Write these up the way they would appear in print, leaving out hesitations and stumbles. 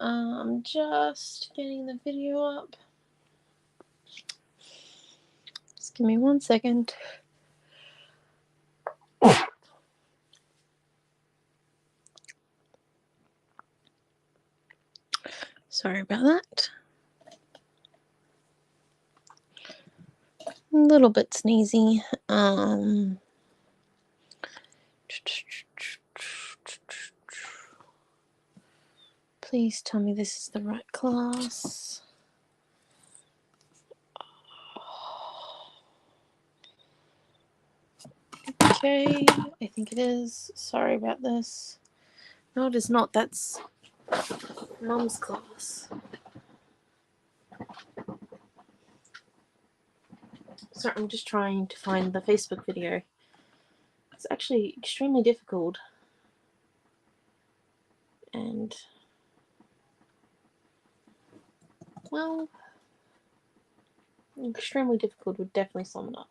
I'm just getting the video up. Just give me 1 second. Sorry about that. A little bit sneezy. Please tell me this is the right class. Okay, I think it is. Sorry about this. No, it is not. That's Mum's class. Sorry, I'm just trying to find the Facebook video. It's actually extremely difficult. And, well, extremely difficult would definitely sum it up.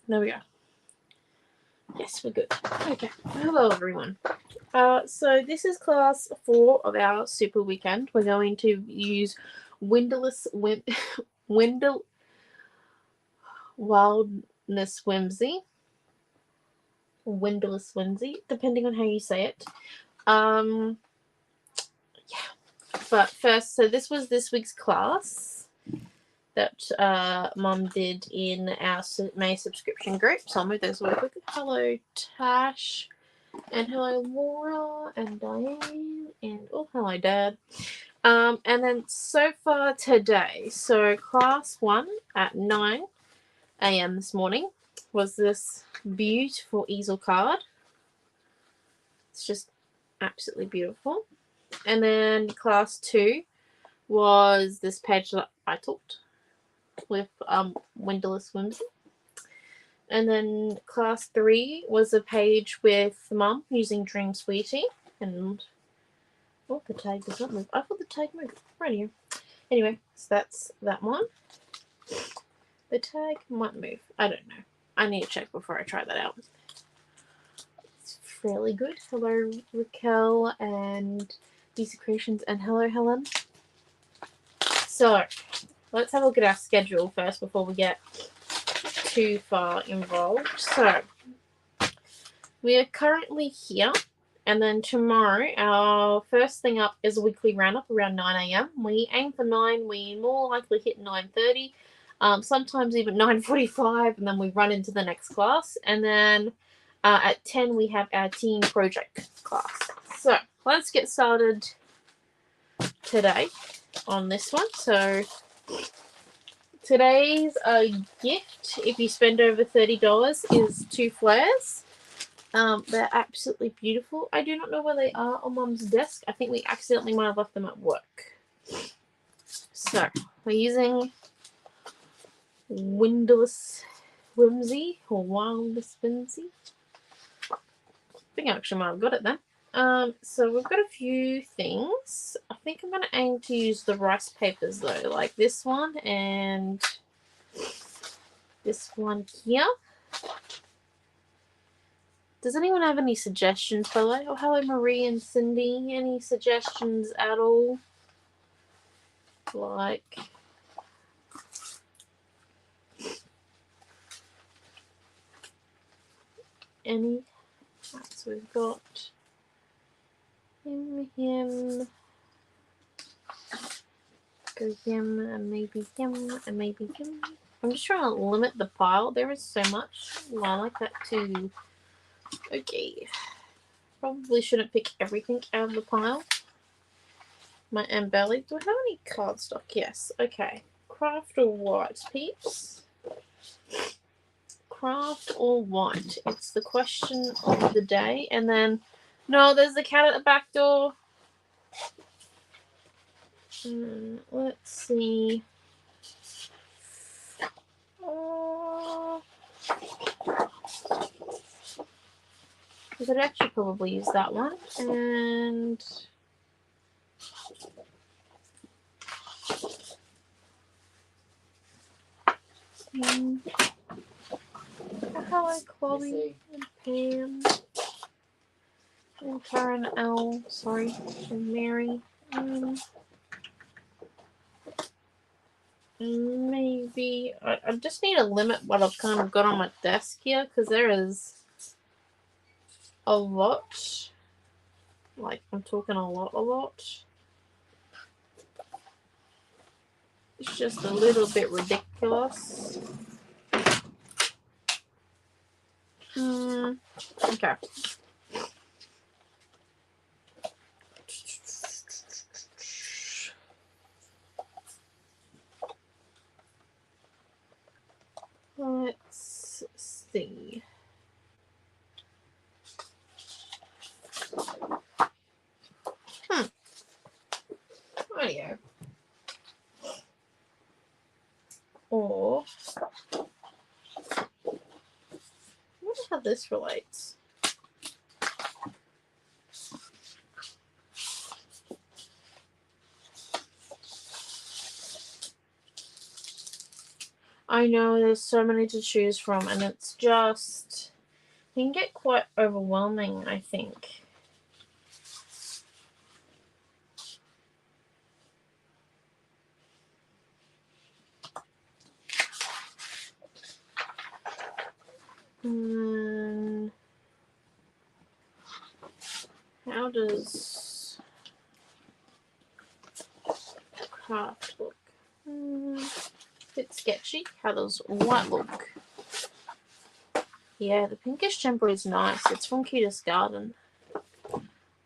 There we go. Yes, we're good. Okay. Hello, everyone. So this is class 4 of our super weekend. We're going to use Wilderness Whimsy, depending on how you say it. Yeah. But first, so this was this week's class that Mum did in our May subscription group. So I'll move those away quickly. Hello, Tash. And hello, Laura and Diane. And oh, hello, Dad. And then so far today, so class 1 at 9 a.m. this morning was this beautiful easel card. It's just absolutely beautiful. And then class 2 was this page that I taught with Windowless Whimsy. And then class 3 was a page with Mum using Dream Sweetie. And oh, the tag does not move. I thought the tag moved. Right here. Anyway, so that's that one. The tag might move. I don't know. I need to check before I try that out. It's fairly good. Hello, Raquel and These Creations, and hello, Helen. So, let's have a look at our schedule first before we get too far involved. So, we are currently here, and then tomorrow our first thing up is a weekly roundup around 9 a.m. We aim for 9. We more likely hit 9:30, sometimes even 9:45, and then we run into the next class. And then at 10 we have our teen project class. So let's get started today on this one. So today's gift, if you spend over $30, is 2 flares. They're absolutely beautiful. I do not know where they are on Mum's desk. I think we accidentally might have left them at work. So we're using Windowless Whimsy or Wildless Whimsy. I think I actually might have got it then. So we've got a few things. I think I'm going to aim to use the rice papers though, like this one and this one here. Does anyone have any suggestions, by the way? Oh, hello, Marie and Cindy. Any suggestions at all? Like, any? Right, so we've got him, go him, and maybe him, and maybe him. I'm just trying to limit the pile. There is so much. Well, I like that too. Okay. Probably shouldn't pick everything out of the pile. My belly. Do I have any cardstock? Yes. Okay. Craft or white, peeps? Craft or white? It's the question of the day. And then, no, there's the cat at the back door. Let's see. I could actually probably use that one. And hello, Chloe and Pam and Karen L. Sorry, and Mary. Maybe I just need to limit what I've kind of got on my desk here because there is a lot. Like, I'm talking a lot. It's just a little bit ridiculous. Okay. Let's see. Audio. Or I wonder how this relates. I know there's so many to choose from, and it's just, it can get quite overwhelming, I think. How does craft look? Bit sketchy. How does white look? Yeah, the pinkish jumper is nice. It's from Cutest Garden.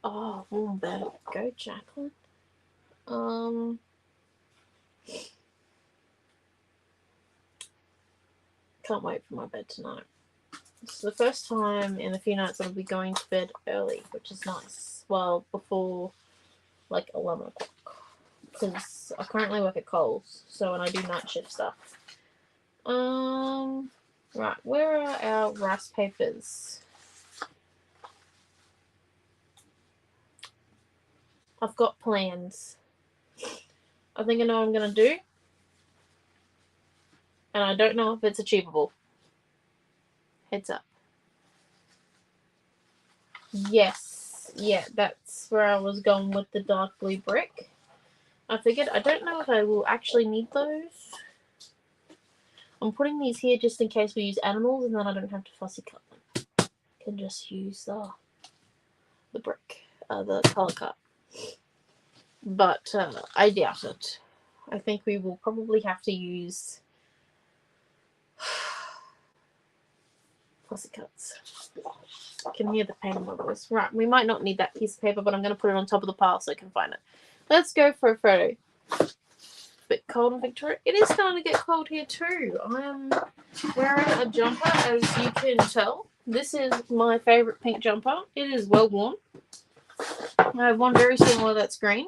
Oh, warm bed. Go, Jacqueline. Can't wait for my bed tonight. It's the first time in a few nights I'll be going to bed early, which is nice. Well, before like 11 o'clock. Because I currently work at Coles, so when I do night shift stuff. Right, where are our rice papers? I've got plans. I think I know what I'm going to do. And I don't know if it's achievable. Heads up. Yes. Yeah, that's where I was going with the dark blue brick. I figured, I don't know if I will actually need those. I'm putting these here just in case we use animals and then I don't have to fussy cut them. I can just use the brick, the colour cut. But I doubt it. I think we will probably have to use fussy cuts. I can hear the pain in my voice. Right, we might not need that piece of paper, but I'm going to put it on top of the pile so I can find it. Let's go for a photo. Bit cold in Victoria. It is starting to get cold here too. I am wearing a jumper, as you can tell. This is my favourite pink jumper. It is well worn. I have one very similar that's green.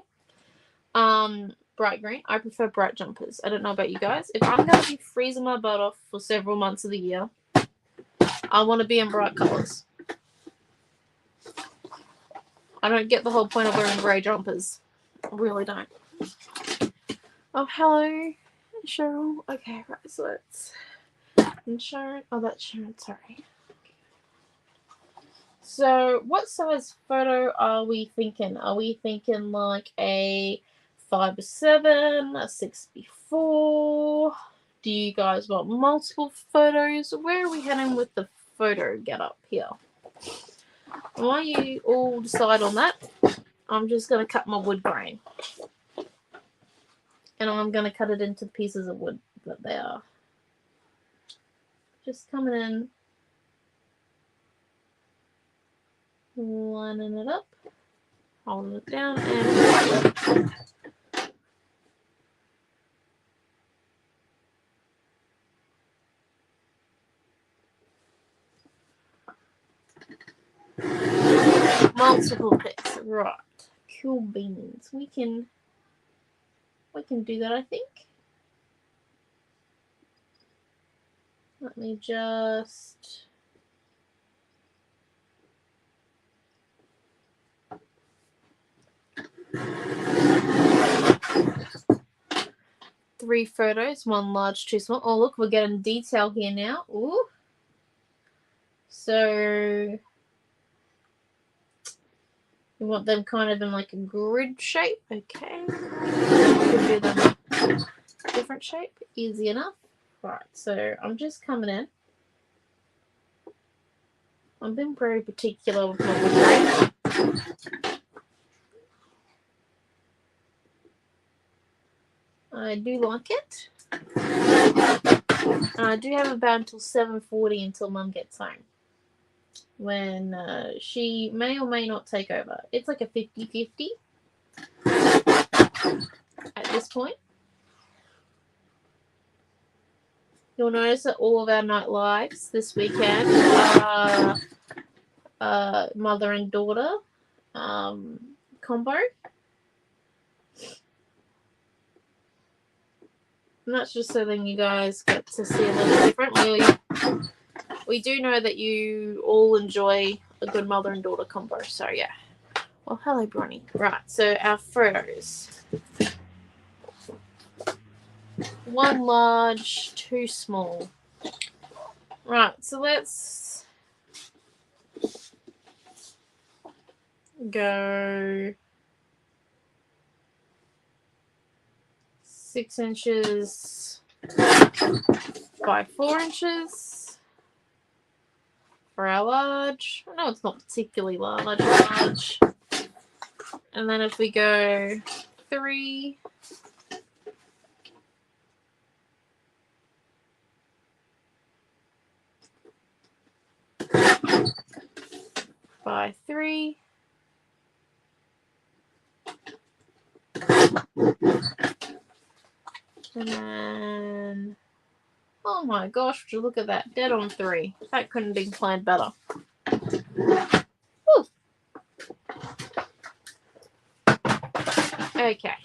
Bright green. I prefer bright jumpers. I don't know about you guys. If I'm going to be freezing my butt off for several months of the year, I want to be in bright colours. I don't get the whole point of wearing grey jumpers. I really don't. Oh, hello, Cheryl. Okay, right, so let's... And Sharon... Oh, that's Sharon, sorry. So, what size photo are we thinking? Are we thinking like a 5x7, a 6x4? Do you guys want multiple photos? Where are we heading with the photo get up here? While you all decide on that, I'm just going to cut my wood grain. And I'm going to cut it into pieces of wood that they are. Just coming in. Lining it up. Holding it down and... Multiple pics. Right. Cool beans. We can do that, I think. Let me just... Three photos, one large, two small. Oh, look, we're getting detail here now. Ooh. So you want them kind of in like a grid shape. Okay. Could do them different shape. Easy enough. Right, so I'm just coming in. I'm being very particular with my wood grain. I do like it. I do have about until 7:40 until Mum gets home, when she may or may not take over. It's like a 50-50 at this point. You'll notice that all of our night lives this weekend are mother and daughter combo. And that's just so then you guys get to see a little differently. We do know that you all enjoy a good mother and daughter combo, so yeah. Well, hello, Bronny. Right, so our photos. 1 large, 2 small. Right, so let's go 6 inches by 4 inches for our large. I know it's not particularly large. And then if we go 3 by 3. And then, oh my gosh, would you look at that? Dead on 3. That couldn't be planned better. Woo. Okay.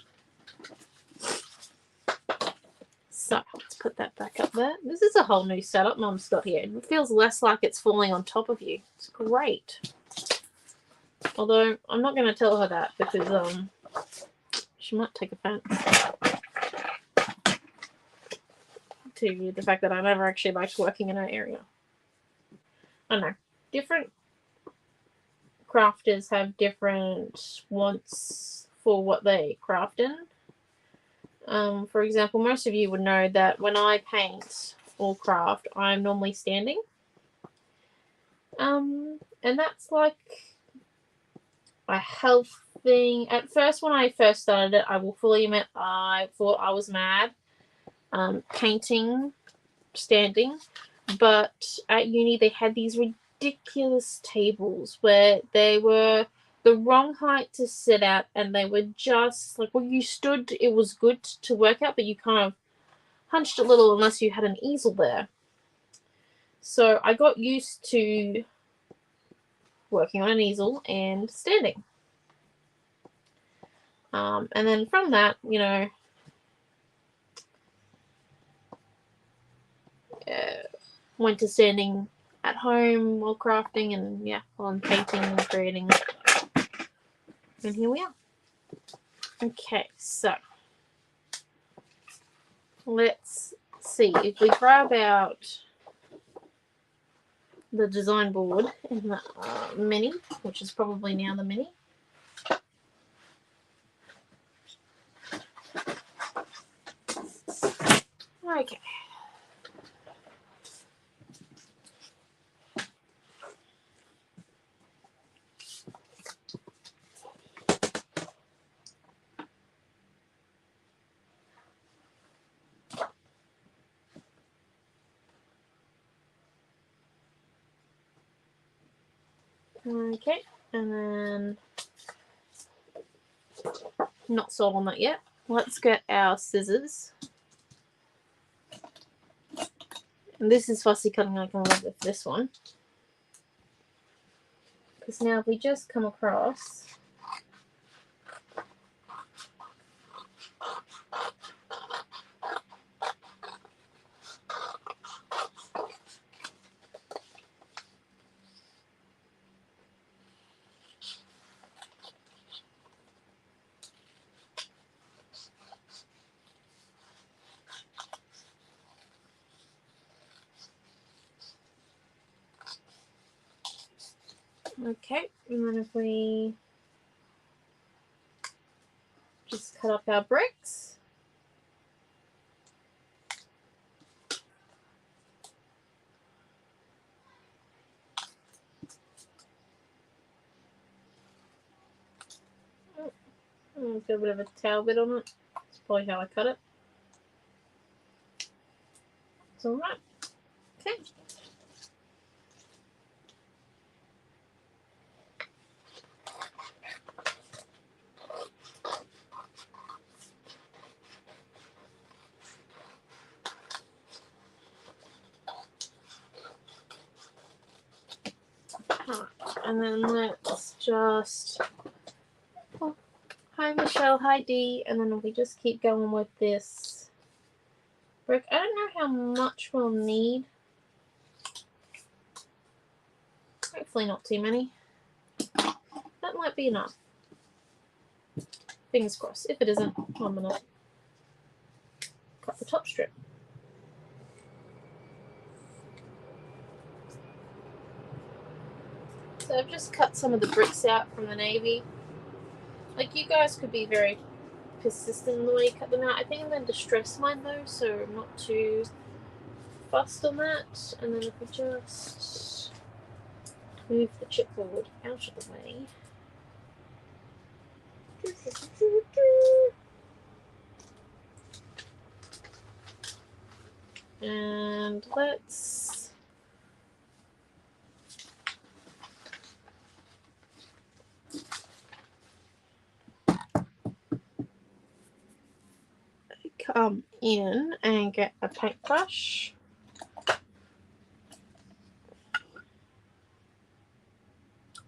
So, let's put that back up there. This is a whole new setup Mum's got here. It feels less like it's falling on top of you. It's great. Although, I'm not going to tell her that because she might take offense to the fact that I never actually liked working in her area. I know. Different crafters have different wants for what they craft in. For example, most of you would know that when I paint or craft, I'm normally standing. And that's like a health thing. At first, when I first started it, I will fully admit I thought I was mad painting standing. But at uni, they had these ridiculous tables where they were the wrong height to sit at, and they were just like when you stood, it was good to work out, but you kind of hunched a little unless you had an easel there. So I got used to working on an easel and standing. And then from that, you know, went to standing at home while crafting, and yeah, while I'm painting and creating. And here we are. Okay, so let's see if we grab out the design board in the mini, which is probably now the mini. Okay. Okay, and then not sold on that yet. Let's get our scissors. And this is fussy cutting. I can love with this one. Because now if we just come across Okay, and then if we just cut up our bricks. Got a bit of a tail bit on it. That's probably how I cut it. It's alright. Okay. And then let's just, oh, hi Michelle, hi Dee, and then we just keep going with this brick. I don't know how much we'll need. Hopefully not too many. That might be enough. Fingers crossed. If it isn't, I'm gonna cut the top strip. So I've just cut some of the bricks out from the navy. Like, you guys could be very persistent in the way you cut them out. I think I'm going to distress mine though, so I'm not too fussed on that. And then if we just move the chipboard out of the way. And let's come in and get a paintbrush.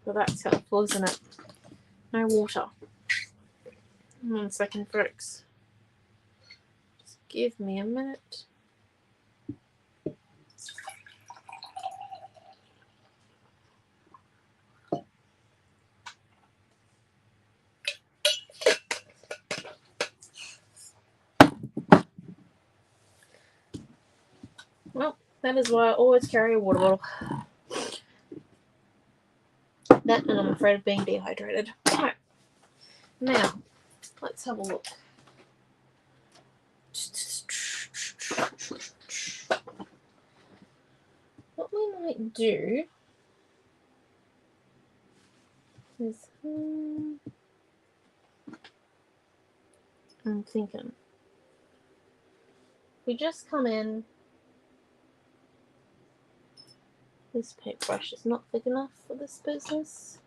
Well, that's helpful, isn't it? No water. 1 second, folks. Just give me a minute. Well, that is why I always carry a water bottle. That, and I'm afraid of being dehydrated. Alright, now let's have a look. What we might do is, I'm thinking, we just come in. This paintbrush is not thick enough for this business.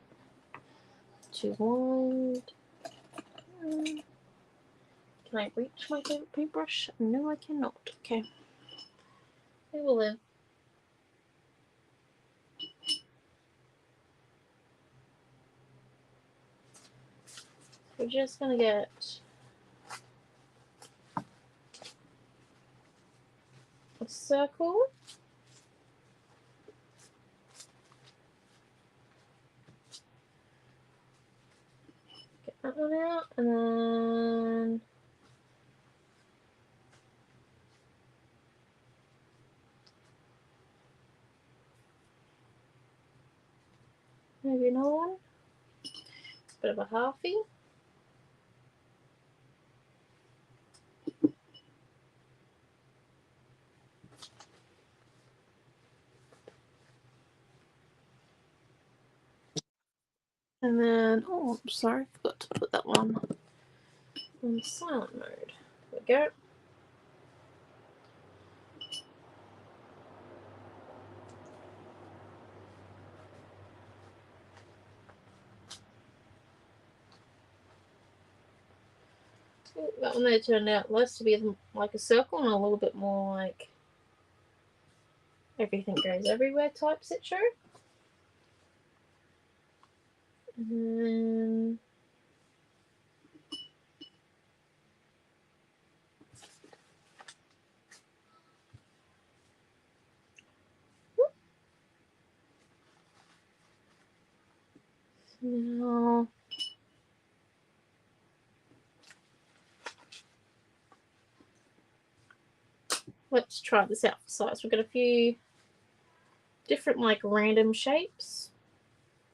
Too wide. Can I reach my favorite paintbrush? No, I cannot. Okay. It will live. We're just gonna get a circle. Get that one out, and then maybe another one. Bit of a halfie. And then, oh, I'm sorry, forgot to put that one on silent mode. There we go. Ooh, that one there turned out less to be like a circle and a little bit more like everything goes everywhere type situation. And then now let's try this out for size. We've got a few different like random shapes.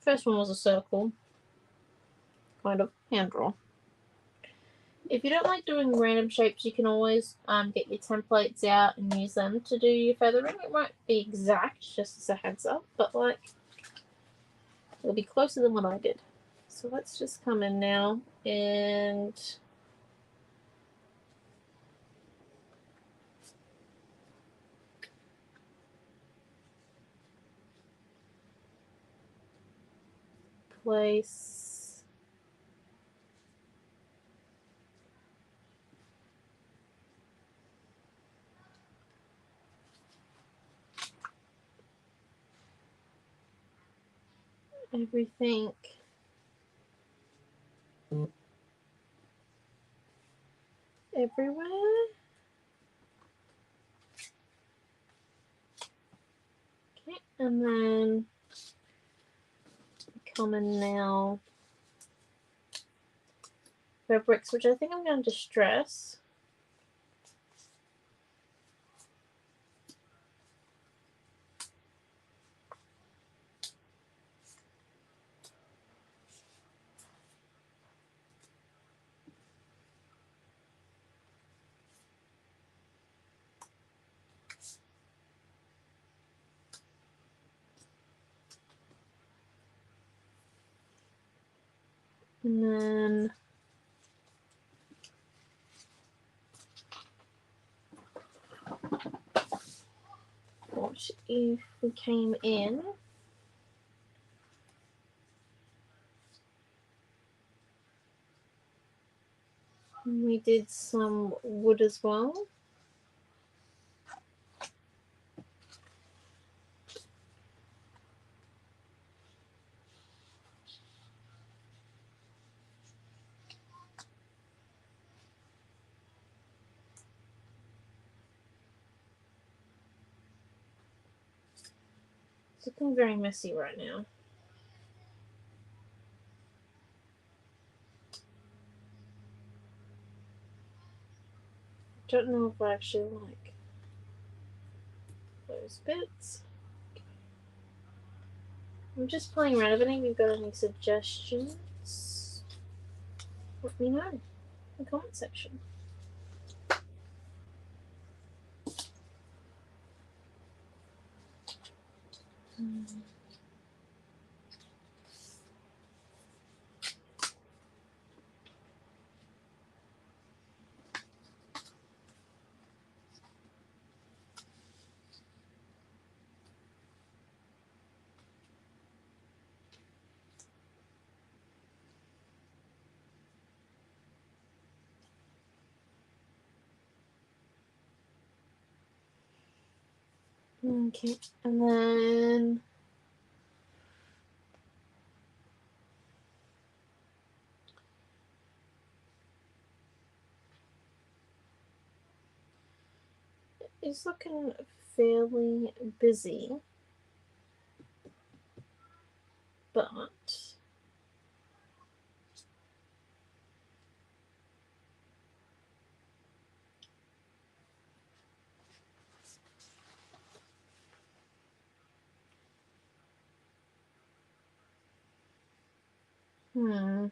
First one was a circle, kind of hand drawn. If you don't like doing random shapes, you can always get your templates out and use them to do your feathering. It won't be exact, just as a heads up, but like it'll be closer than what I did. So let's just come in now and place everything everywhere. Okay, and then come in now fabrics, which I think I'm going to distress. And then what if we came in and we did some wood as well? It's looking very messy right now. Don't know if I actually like those bits. I'm just playing around. If any of you got any suggestions, let me know in the comment section. Okay, and then it's looking fairly busy, but hmm.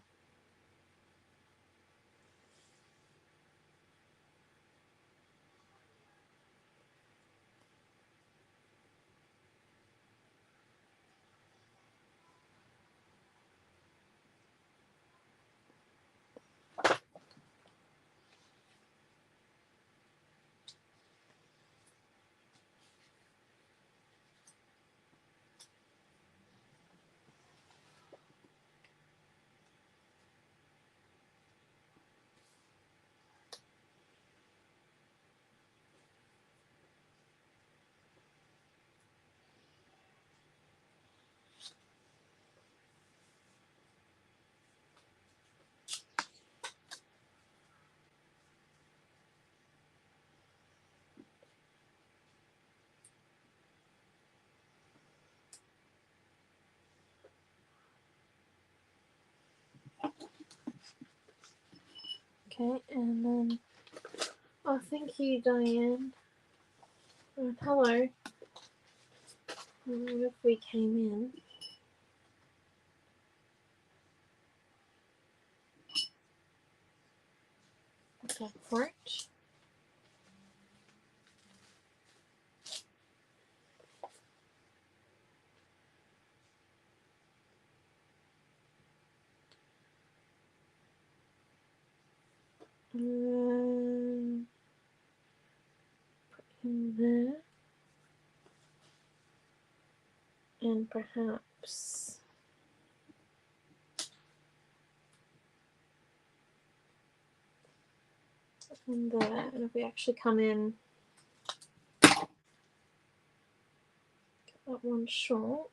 Okay, and then oh, thank you, Diane. Oh, hello. What if we came in? Go for it. Put him there. And perhaps in there. And if we actually come in, get that one short.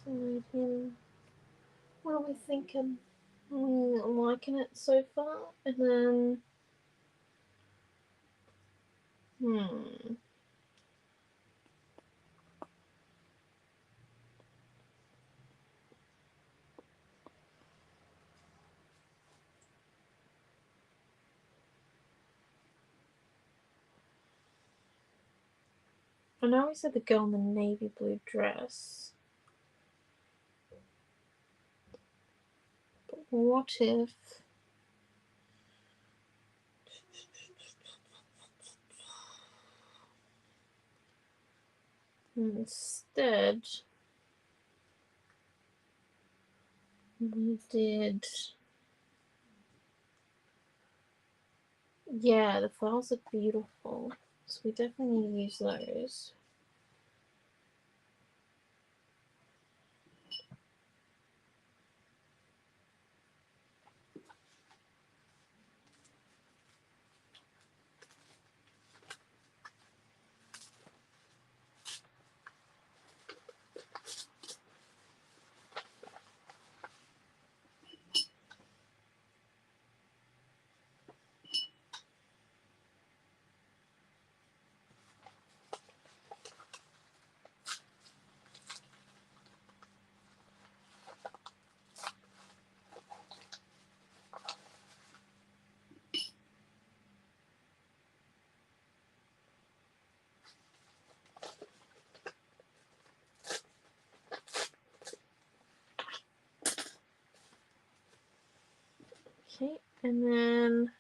Slide him. What are we thinking? I'm liking it so far. And then, I know we said the girl in the navy blue dress. But what if instead we did, yeah, the flowers are beautiful, so we definitely need to use those. Okay, and then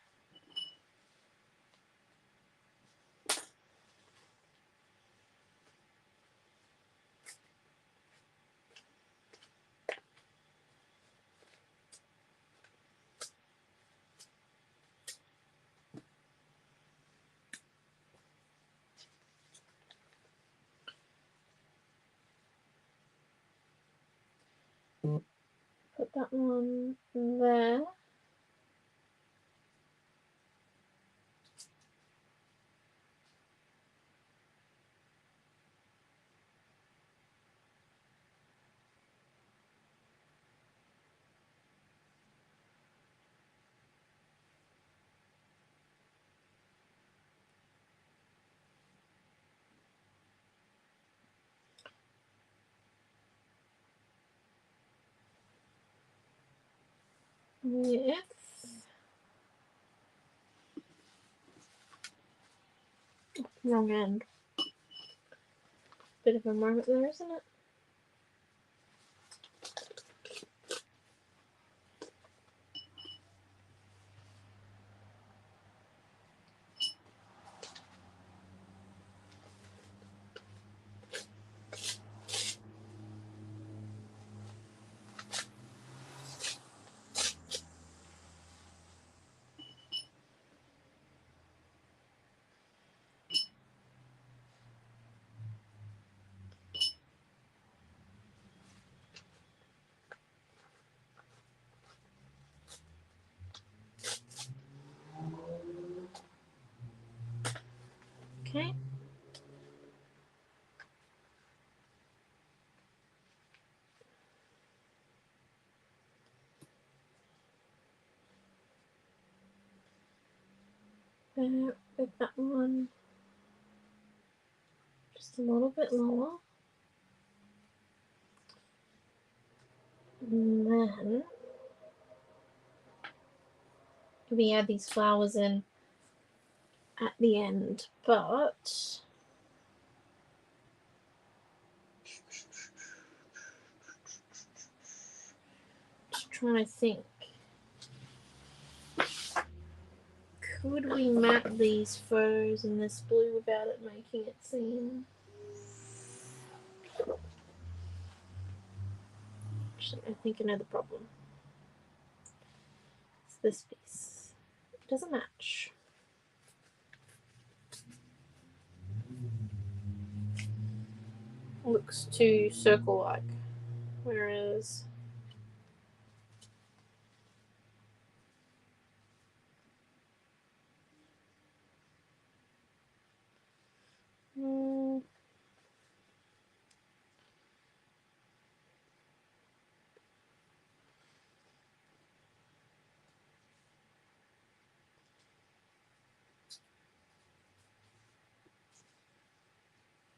put that one there. Yes. Wrong end. Bit of a moment there, isn't it? Okay. With that one just a little bit lower. And then we add these flowers in at the end, but just trying to think. Could we matte these furs in this blue without it making it seem... Actually, I think I know the problem. It's this piece. It doesn't match. Looks too circle-like, whereas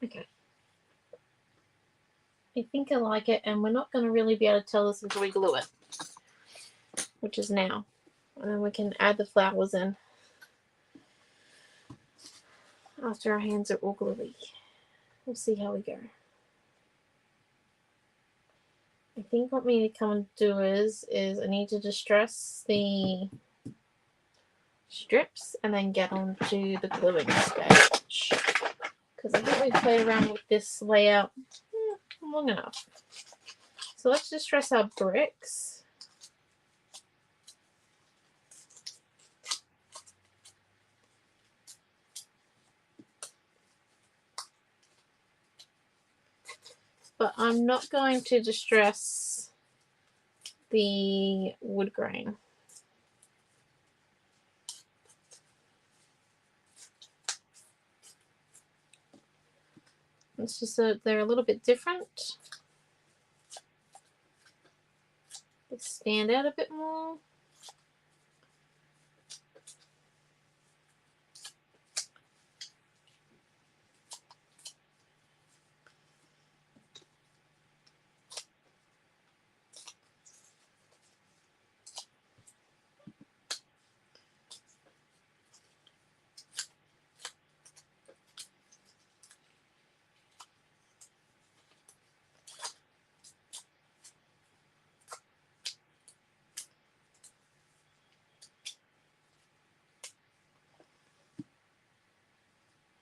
okay. I think I like it, and we're not going to really be able to tell this until we glue it, which is now. And then we can add the flowers in after our hands are all gluey. We'll see how we go. I think what we need to come and do is I need to distress the strips and then get onto the gluing stage. Because I think we've played around with this layout long enough. So let's distress our bricks. But I'm not going to distress the wood grain. It's just that they're a little bit different. They stand out a bit more.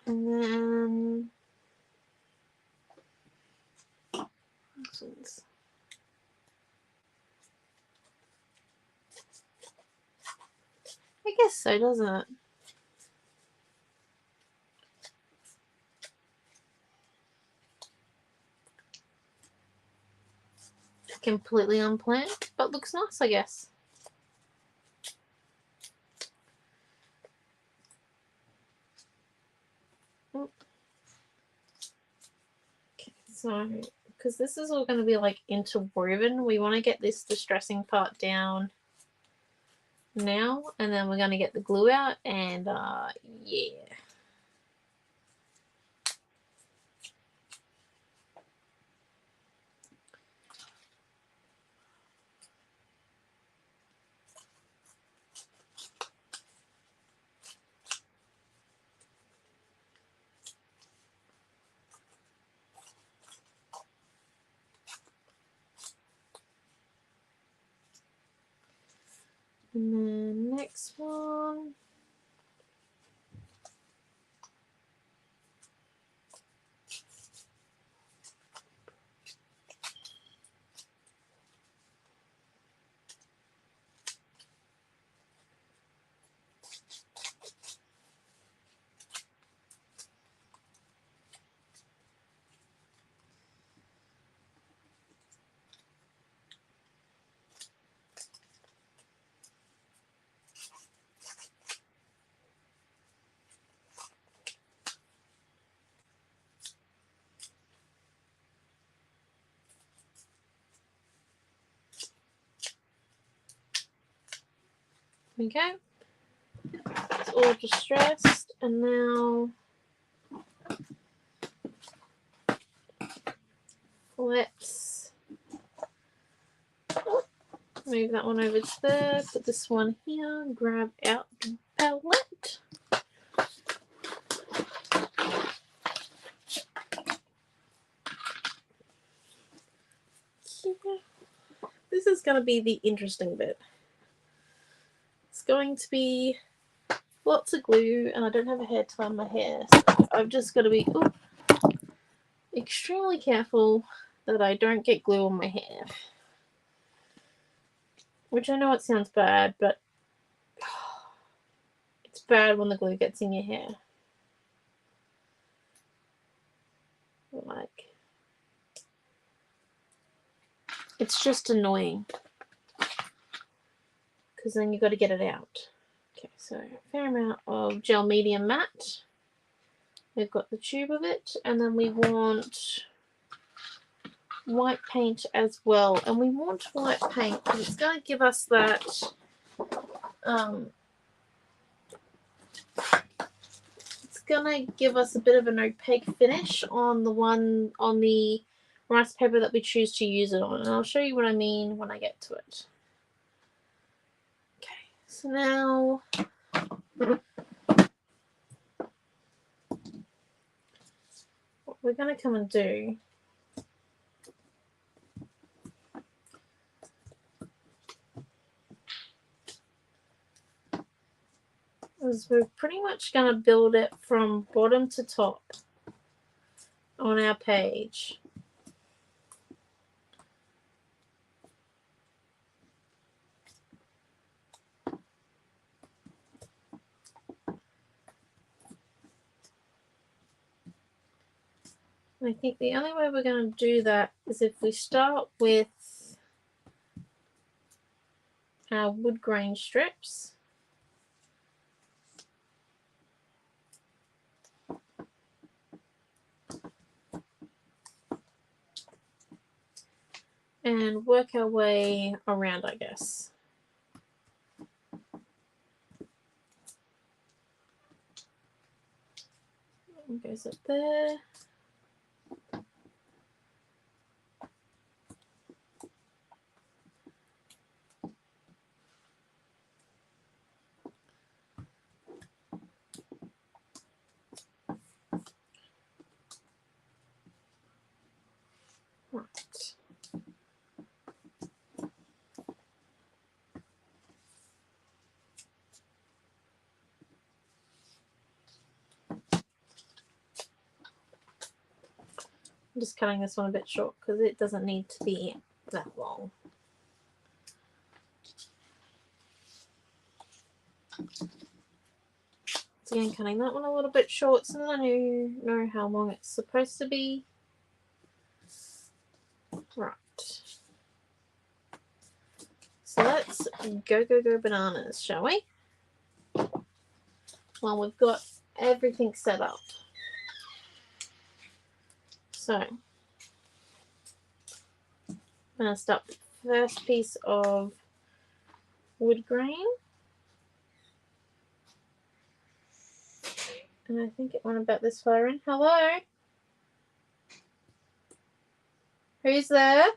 And then this one's, I guess so, doesn't it? Completely unplanned, but looks nice, I guess. Okay, so because this is all going to be like interwoven, we want to get this distressing part down now, and then we're going to get the glue out, and yeah. And then next one. Okay, it's all distressed, and now let's move that one over to there, put this one here, grab out the palette. This is going to be the interesting bit. It's going to be lots of glue, and I don't have a hair tie on my hair, so I've just got to be extremely careful that I don't get glue on my hair. Which I know it sounds bad, but it's bad when the glue gets in your hair. Like, it's just annoying. Because then you've got to get it out. Okay, so a fair amount of gel medium matte. We've got the tube of it, and then we want white paint as well. And we want white paint because it's going to give us that it's going to give us a bit of an opaque finish on the rice paper that we choose to use it on. And I'll show you what I mean when I get to it. Okay, so now what we're going to come and do is we're pretty much going to build it from bottom to top on our page. I think the only way we're going to do that is if we start with our wood grain strips. And work our way around, I guess. One goes up there. Right. I'm just cutting this one a bit short because it doesn't need to be that long. So again, cutting that one a little bit short so that I know how long it's supposed to be. Right. So let's go bananas, shall we? Well, we've got everything set up. So I'm going to start with the first piece of wood grain. And I think it went about this far in. Hello? Who's there?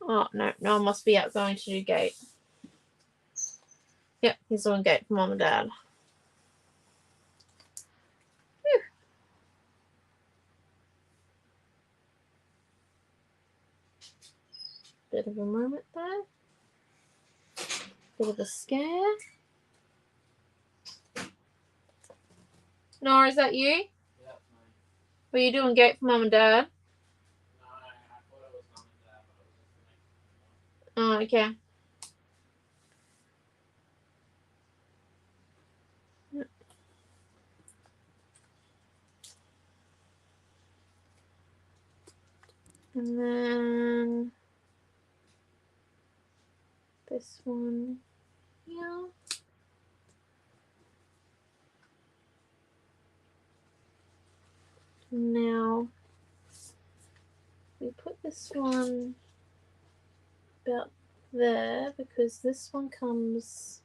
Oh, no, no one must be out going to do gate. Yep, he's doing gate for Mum and Dad. Whew. Bit of a moment there. Bit of a scare. Nora, is that you? Yep, no. Were you doing gate for Mum and Dad? No, I thought it was Mum and Dad, but it was just the next one. Oh, okay. And then this one here. Now we put this one about there because this one comes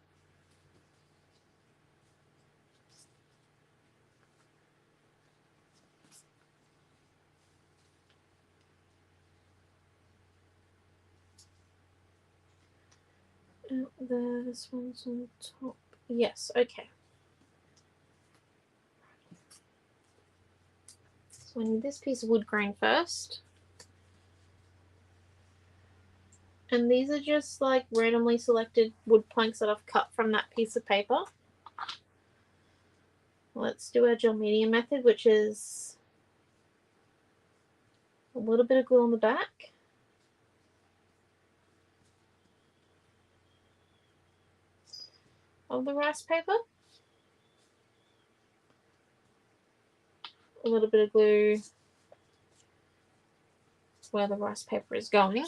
out there. This one's on top. Yes, okay. So I need this piece of wood grain first. And these are just like randomly selected wood planks that I've cut from that piece of paper. Let's do our gel medium method, which is a little bit of glue on the back. Of the rice paper. A little bit of glue where the rice paper is going.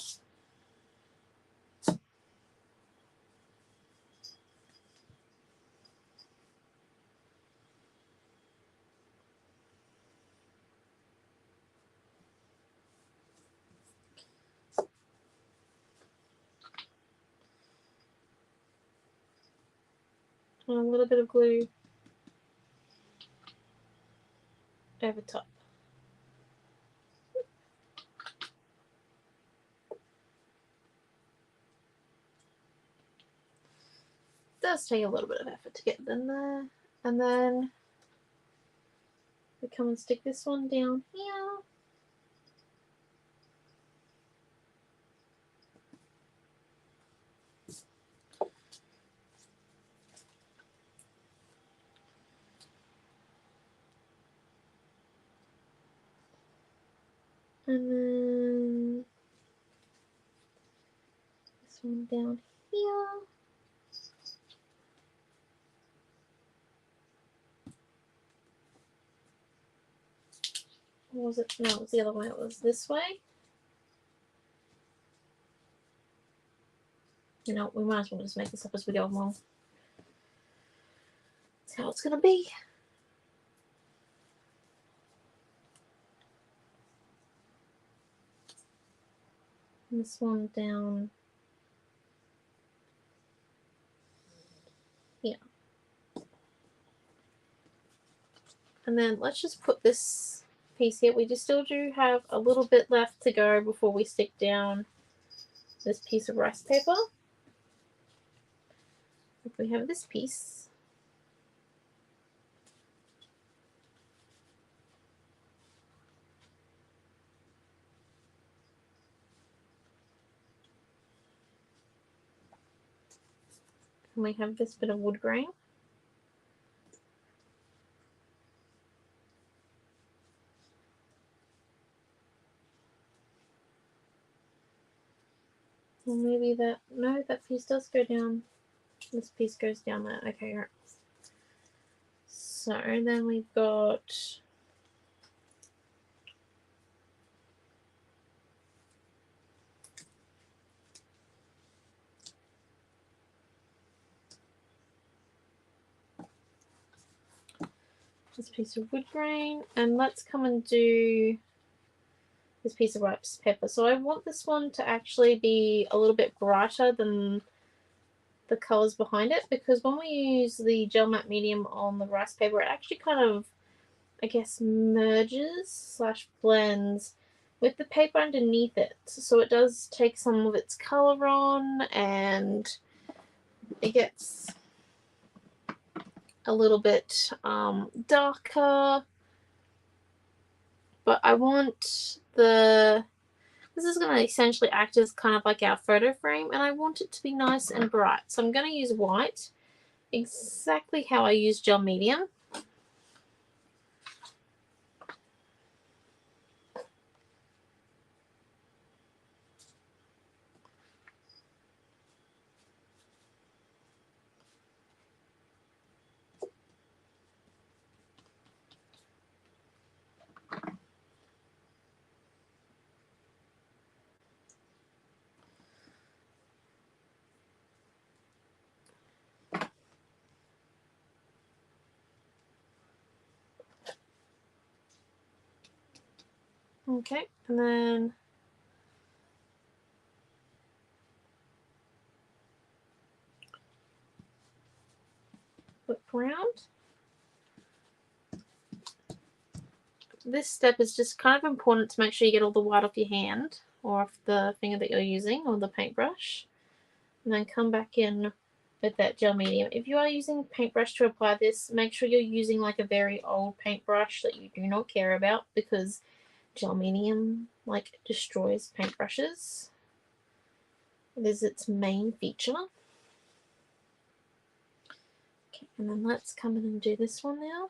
And a little bit of glue over top. It does take a little bit of effort to get it in there. And then we come and stick this one down here. And then this one down here. Or was it? No, it was the other way. It was this way. You know, we might as well just make this up as we go along. That's how it's going to be. And this one down here. And then let's just put this piece here. We just still do have a little bit left to go before we stick down this piece of rice paper. If we have this piece, and we have this bit of wood grain. Well, maybe that, no, that piece does go down. This piece goes down there. Okay, right. So then we've got this piece of wood grain, and let's come and do this piece of rice pepper. So I want this one to actually be a little bit brighter than the colors behind it, because when we use the gel matte medium on the rice paper, it actually kind of, I guess, merges / blends with the paper underneath it. So it does take some of its color on, and it gets a little bit darker. But I want this is going to essentially act as kind of like our photo frame, and I want it to be nice and bright. So I'm going to use white, exactly how I use gel medium. Okay, and then whip around. This step is just kind of important to make sure you get all the white off your hand or off the finger that you're using or the paintbrush. And then come back in with that gel medium. If you are using paintbrush to apply this, make sure you're using like a very old paintbrush that you do not care about, because gel medium like destroys paintbrushes. It is its main feature. Okay, and then let's come in and do this one now.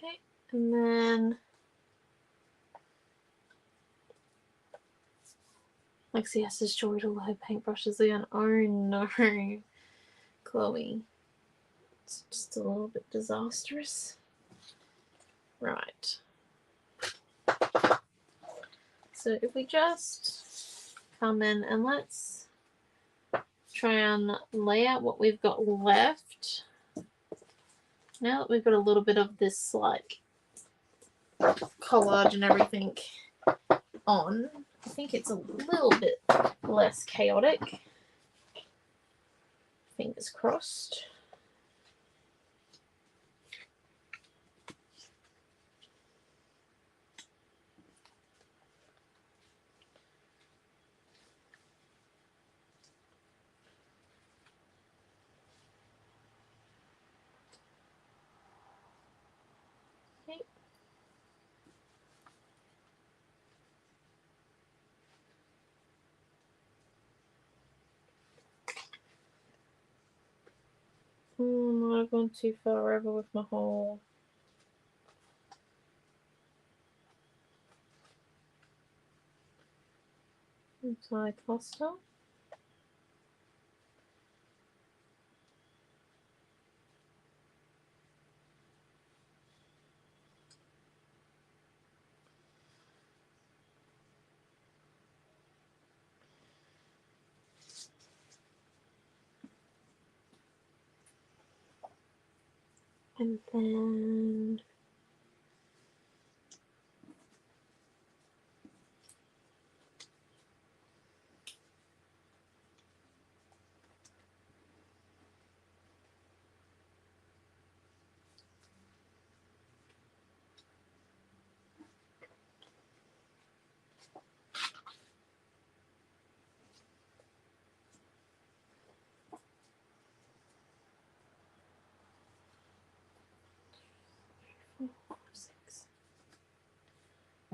Okay, and then Lexi has destroyed all her paintbrushes again. Oh no, Chloe. It's just a little bit disastrous. Right. So if we just come in and let's try and lay out what we've got left. Now that we've got a little bit of this like collage and everything on, I think it's a little bit less chaotic. Fingers crossed. Okay. I've gone too far over with my whole entire cluster. And then six.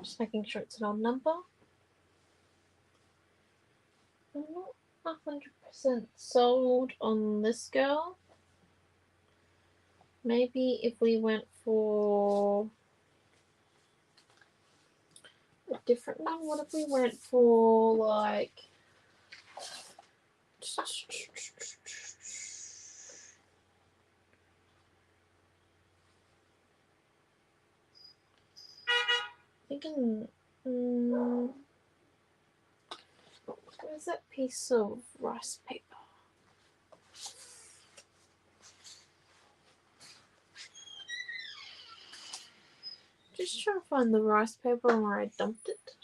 Just making sure it's an odd number. I'm not 100% sold on this girl. Maybe if we went for a different one, what if we went for like thinking, where's that piece of rice paper? Just trying to find the rice paper and where I dumped it.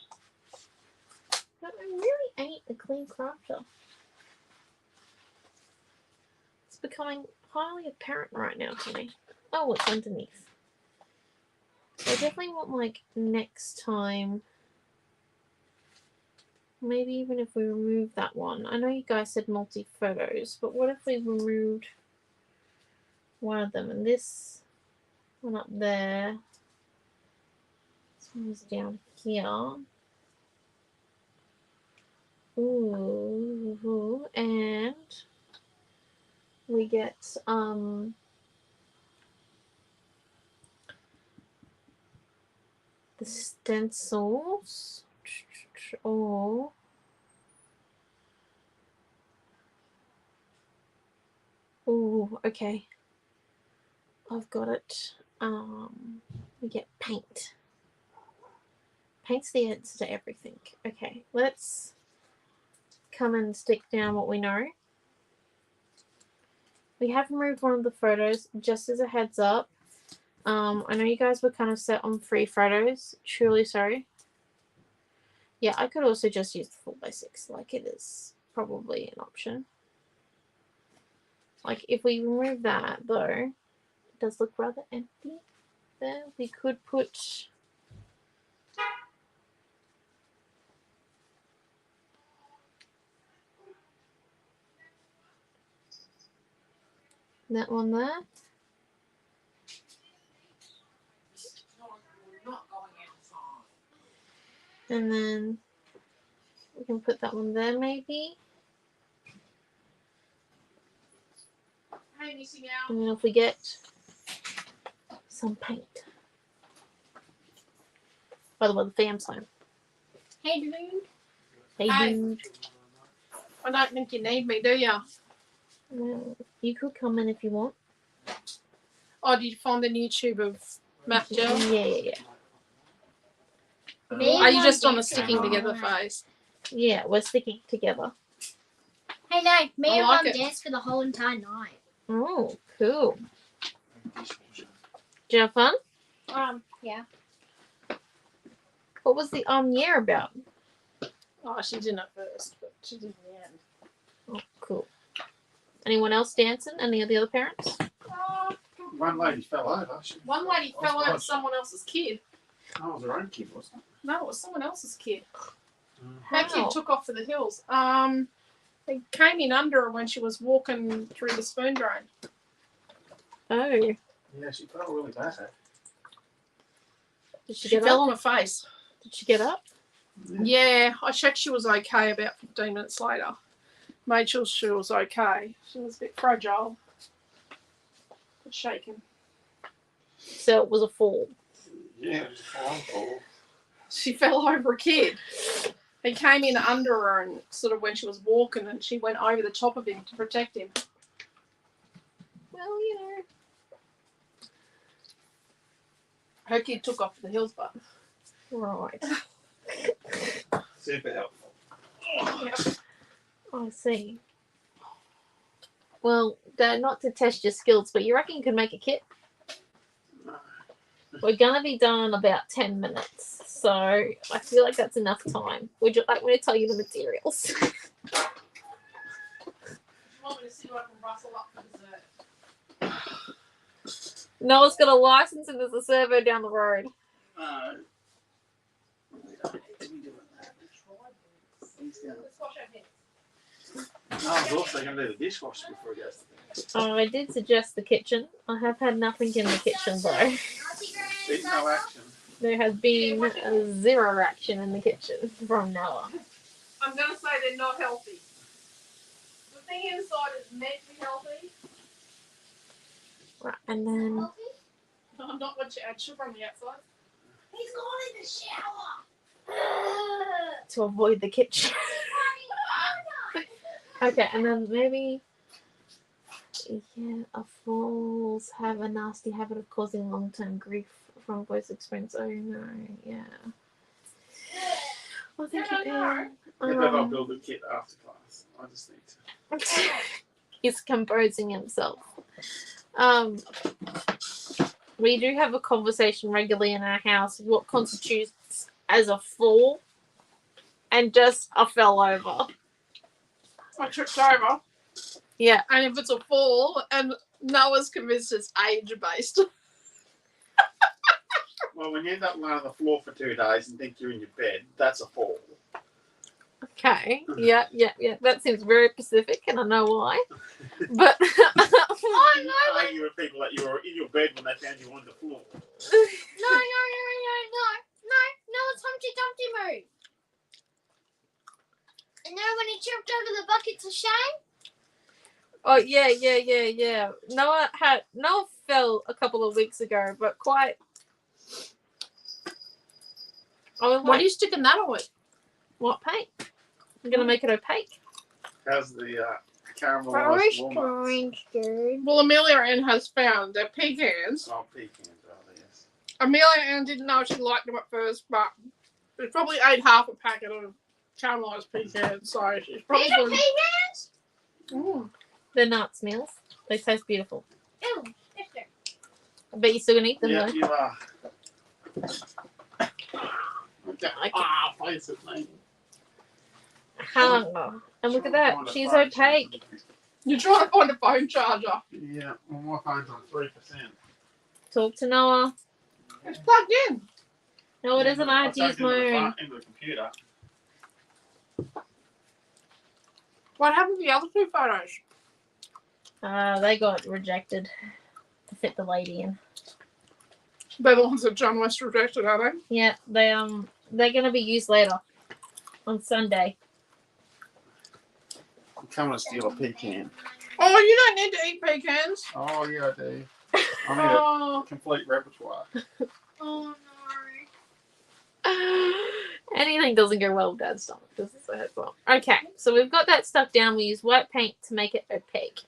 But I really ain't a clean crafter. It's becoming highly apparent right now to me. Oh, it's underneath. I definitely want, like, next time, maybe even if we remove that one. I know you guys said multi-photos, but what if we removed one of them and this one up there? This one was down here. Ooh, and we get the stencils. or oh, okay. I've got it. We get paint. Paint's the answer to everything. Okay, let's come and stick down what we know. We have removed one of the photos, just as a heads up. I know you guys were kind of set on 3 photos. Truly sorry. Yeah, I could also just use the 4x6. Like, it is probably an option. Like, if we remove that, though, it does look rather empty there. We could put... that one there. And then we can put that one there, maybe. And then if we get some paint. By the way, the fam's home. Hey, dude. Hey, Hi. dude. I don't think you need me, do you? Well, you could come in if you want. Oh, did you find the YouTube of Matt Gel? Yeah. Are you just on a sticking together phase? Yeah, we're sticking together. Hey, no, me I and like Mum it. danced for the whole entire night. Oh, cool. Did you have fun? Yeah. What was the year about? Oh, she didn't at first, but she did in the end. Oh, cool. Anyone else dancing? Any of the other parents? One lady fell over. One lady fell over someone else's kid. That was her own kid, wasn't it? No, it was someone else's kid. How? That kid took off for the hills. They came in under her when she was walking through the spoon drain. Oh. Yeah, she felt really bad. Did she She get fell up? on her face. Did she get up? Yeah, I checked she was okay about 15 minutes later. Made sure she was okay. She was a bit fragile. But shaking. So it was a fall. Yeah, it was a phone call. She fell over a kid. He came in under her and sort of when she was walking and she went over the top of him to protect him. Well, you know. Her kid took off to the hills, but Right. Super helpful. I see. Well, Dad, not to test your skills, but you reckon you could make a kit? No. We're going to be done in about 10 minutes, so I feel like that's enough time. Would you like me to tell you the materials? you want me to see what I can rustle up for dessert? Noah's got a license and there's a servo down the road. No. We don't need to be doing that. He's gonna... Let's wash our hands. No, I was also going to do the dishwasher before he goes to bed. Oh, I did suggest the kitchen. I have had nothing in the kitchen though. There's no action. There has been zero action in the kitchen from Noah. I'm going to say they're not healthy. The thing inside is meant to be healthy. Right, and then I'm not what you add sugar on the outside. He's gone in the shower. to avoid the kitchen. Okay, and then maybe, yeah, falls have a nasty habit of causing long-term grief from voice experience. Oh no, yeah. Well, thank you, No. Ben. Maybe I'll build a kit after class. I just need to. He's composing himself. We do have a conversation regularly in our house of what constitutes as a fall and just a fell over. I tripped over. Yeah. And if it's a fall, and Noah's convinced it's age-based. Well, when you end up laying on the floor for 2 days and think you're in your bed, that's a fall. Okay. Yeah. That seems very specific, and I know why. But You argue with people that you were in your bed when they found you on the floor. No, it's Humpty Dumpty move. And then when he tripped over the buckets of shame? oh yeah. Noah fell a couple of weeks ago, but quite. I was What are like, you sticking that on with? What paint? I'm going to make it opaque. How's the Very caramelized walnuts? strange, dude. Well, Amelia Ann has found they're pecans. Oh, pecans, oh, yes. Amelia Ann didn't know she liked them at first, but she probably ate half a packet of caramelised pecans, so she's probably. These are pecans? Mm. They're nuts, Meals. They taste beautiful. Ew, sister. I bet you're still going to eat them, Yeah, though. you are. Okay. Okay. Place it, mate. And look at that. She's opaque. You're trying to find a phone charger. Yeah, well, my phone's on 3%. Talk to Noah. It's plugged in. No, it isn't. I have to use my own. Into the computer. What happened to the other two photos? They got rejected to fit the lady in. They're the ones that John West rejected, are they? Yeah, they're gonna be used later on Sunday. I'm coming to steal a pecan. Oh, you don't need to eat pecans. Oh, yeah, I do. I need Oh, a complete repertoire. Oh, Anything doesn't go well with Dad's stomach. This is a well. Okay, so we've got that stuck down. We use white paint to make it opaque.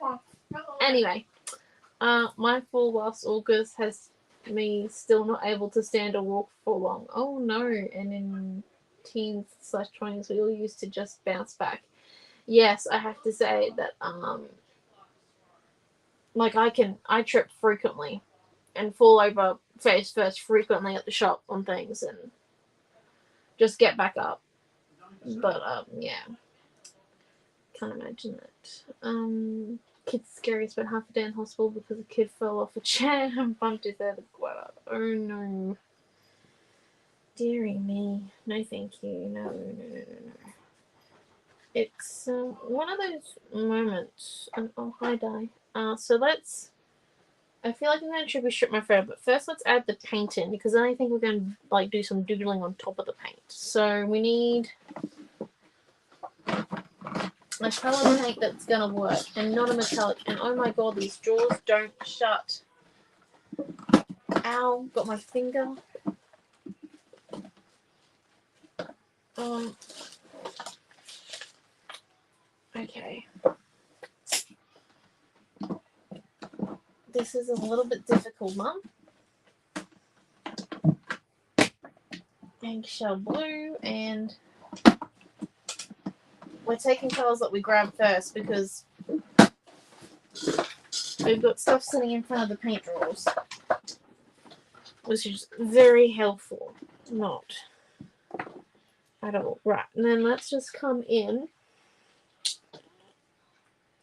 no. Anyway, my fall last August has me still not able to stand or walk for long. Oh no! And in teens/20s, we all used to just bounce back. Yes, I have to say that like I trip frequently and fall over face first frequently at the shop on things and just get back up. But yeah, can't imagine that. Kid's scary. Spent half a day in hospital because a kid fell off a chair and bumped his head. Oh no. Dearie me. No thank you. No. It's one of those moments. Oh, hi, Di. So let's. I feel like I'm going to triple strip my thread, but first let's add the paint in because then I think we're going to like do some doodling on top of the paint. So we need a colour paint that's going to work and not a metallic. And oh my god, these drawers don't shut. Ow, got my finger. Okay. This is a little bit difficult, Mum. Eggshell blue, and we're taking colours that we grab first because we've got stuff sitting in front of the paint drawers, which is very helpful. Not at all. Right, and then let's just come in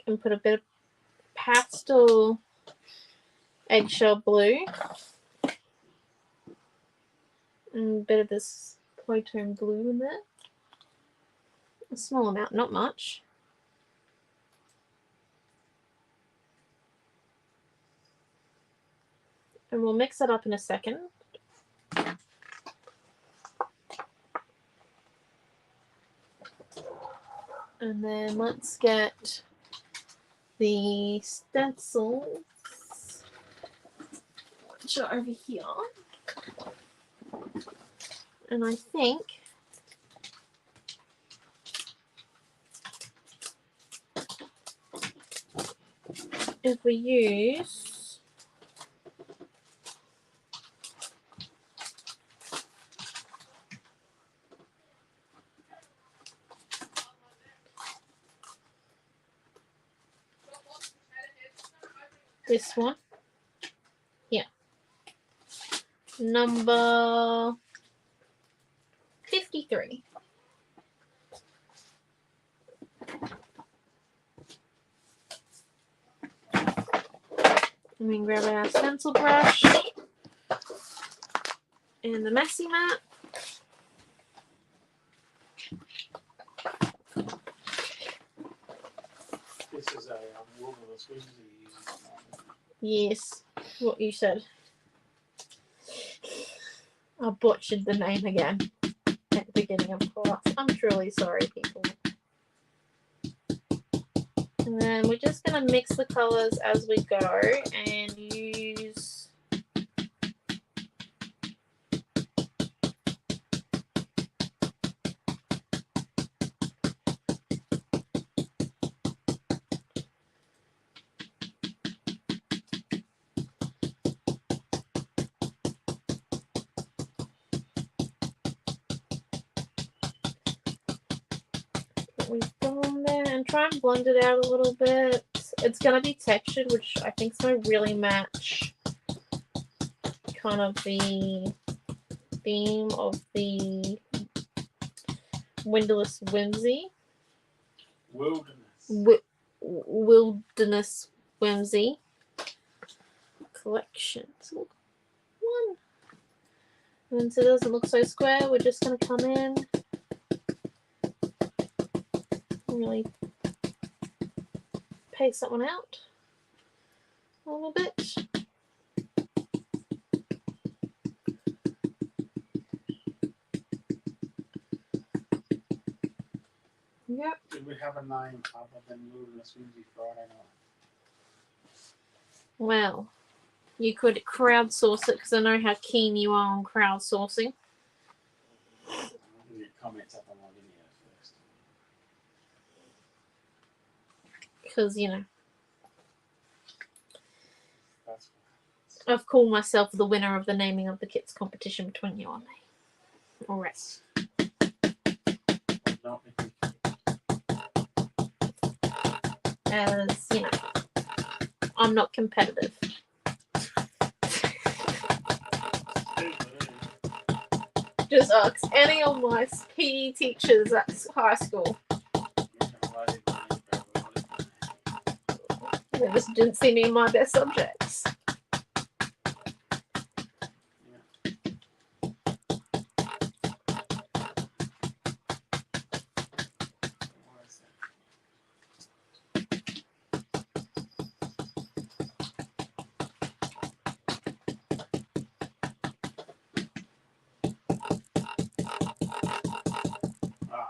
and put a bit of pastel eggshell blue and a bit of this Plutone blue in there. A small amount, not much. And we'll mix it up in a second. And then let's get the stencils, which are over here. And I think if we use this one, yeah, number 53. And we can grab our stencil brush and the messy mat. This is a wilderness whiz you use. Yes, what you said. I butchered the name again at the beginning of class. I'm truly sorry, people. And then we're just going to mix the colours as we go and use we've gone there and try and blend it out a little bit. It's going to be textured, which I think is going to really match kind of the theme of the Windowless Whimsy. Wilderness Whimsy collection. So look, one. And then so it doesn't look so square, we're just going to come in and really paste that one out a little bit. Yep. Did we have a name other than Wilderness Whimsy Friday night? Well, you could crowdsource it because I know how keen you are on crowdsourcing. I'll give you comments up on my video first. Because, you know, That's I've called myself the winner of the naming of the kits competition between you and me. Alright. not As, you know, I'm not competitive. Just ask any of my PE teachers at high school. They just didn't see me in my best subjects.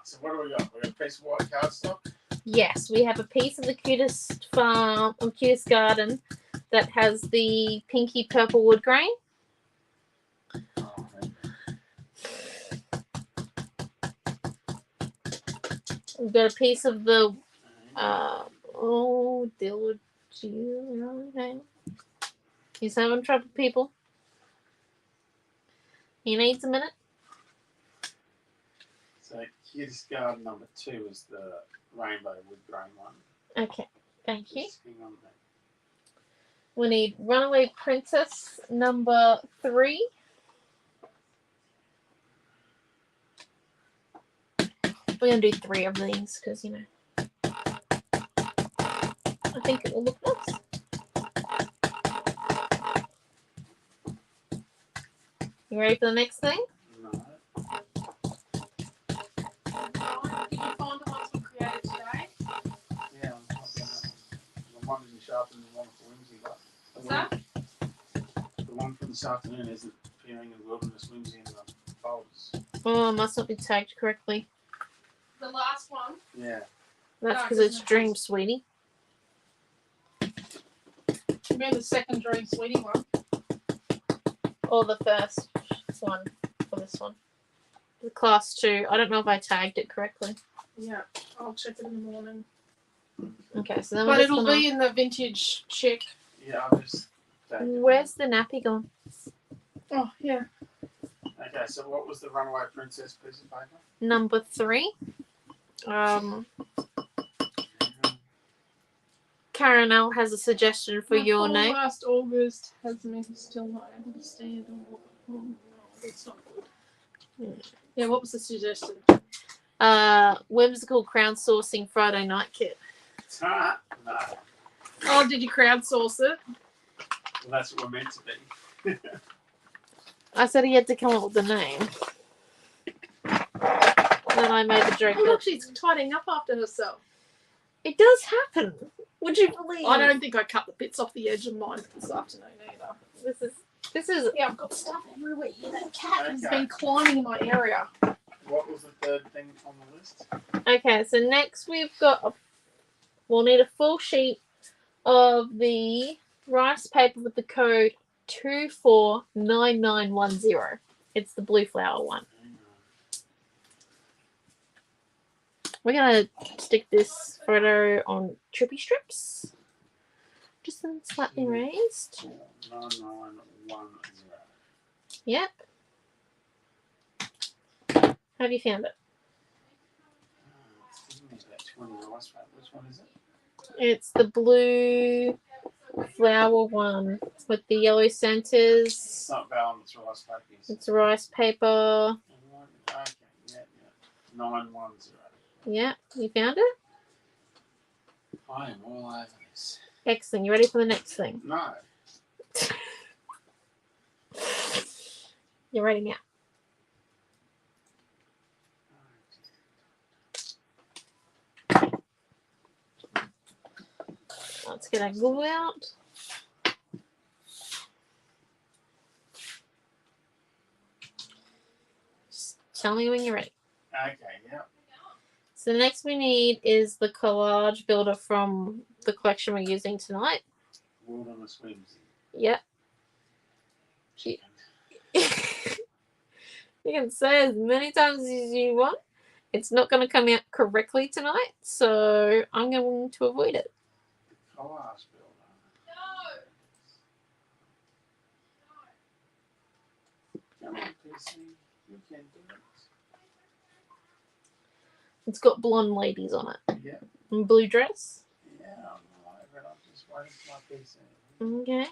So what do we got? We got a piece of white cardstock. Yes, we have a piece of the cutest farm or cutest garden that has the pinky purple wood grain. Oh, We've got a piece of the Dilwood. Okay. He's having trouble, people. He needs a minute. So cutest garden number 2 is the rainbow wood grain one. Okay, thank you. Just hang on there. We need Runaway Princess number 3. We're going to do 3 of these because, you know, I think it will look nice. You ready for the next thing? No. Did you find the ones we created today? Yeah, I'm not doing that one. The one isn't sharp and the one for Whimsy, but What's that? the one from this afternoon isn't appearing in Wilderness Whimsy in the folders. Oh, it must not be tagged correctly. The last one. Yeah. That's No, because it it's doesn't Dream, have- sweetie. Remember the second Dream Sweetie one? Or the first one for this one. The class 2. I don't know if I tagged it correctly. Yeah, I'll check it in the morning. Okay, so then But we're it'll be in the vintage Chic. Yeah, I'll just take it. Where's the nappy gone? Oh, yeah. Okay, so what was the Runaway Princess piece of paper? Number 3. Karen L has a suggestion for My your call name. last August has me still not able to stand. Oh, no, that's not good. Yeah, what was the suggestion? Whimsical crowdsourcing Friday night kit. No. Oh, did you crowdsource it? Well, that's what we're meant to be. I said he had to come up with the name. Then I made the joke Oh, that look, she's tidying up after herself. it does happen. Would you believe? I don't think I cut the bits off the edge of mine this afternoon either. This is Yeah, I've got stuff everywhere. That cat has Okay. been climbing in my area. What was the third thing on the list? okay. So next we've got we'll need a full sheet of the rice paper with the code 249910. It's the blue flower one. We're gonna stick this photo on trippy strips. Just then slightly raised. 9910. Yep. Have you found it? It's giving me that one of the rice paper? Which one is it? It's the blue flower one with the yellow centers. It's not vellum, it's rice paper. It's rice paper. Okay, yeah. 910. Yeah, you found it? I am all over this. Excellent. You ready for the next thing? No. You're ready now. Let's get our glue out. Just tell me when you're ready. Okay, yeah. So the next we need is the collage builder from the collection we're using tonight. Wilderness Whimsy. Yep. Chicken. You can say as many times as you want. It's not going to come out correctly tonight, so I'm going to avoid it. Collage builder. Come on, PC. You can do it. It's got blonde ladies on it. Yeah. And blue dress. Yeah, I'm all over it. I'm just waiting for my PC. Okay.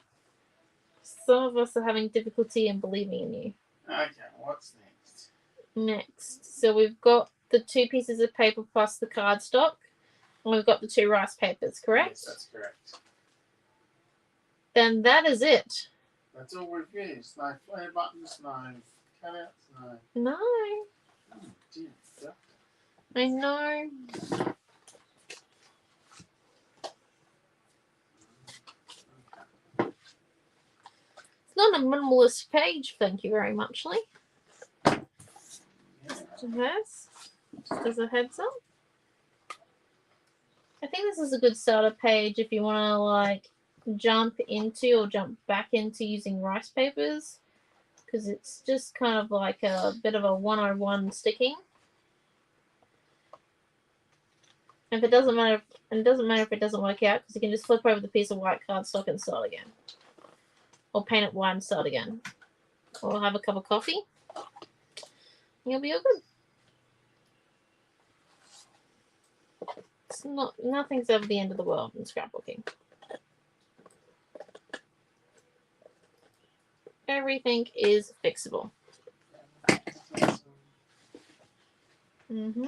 Some of us are having difficulty in believing in you. Okay, what's next? Next. So we've got the 2 pieces of paper plus the cardstock. And we've got the 2 rice papers, correct? Yes, that's correct. Then that is it. That's all we've used. No flare buttons, no cutouts, no. No. Oh, dear. Doctor. I know. It's not a minimalist page, thank you very much, Lee. Yeah. Yes. Just as a heads up. I think this is a good starter page if you want to like jump into or jump back into using rice papers, because it's just kind of like a bit of a 101 sticking. If it doesn't matter, and it doesn't matter if it doesn't work out, because you can just flip over the piece of white cardstock and start again, or paint it white and start again, or have a cup of coffee. You'll be all good. It's not, nothing's ever the end of the world in scrapbooking. Everything is fixable. Mm-hmm.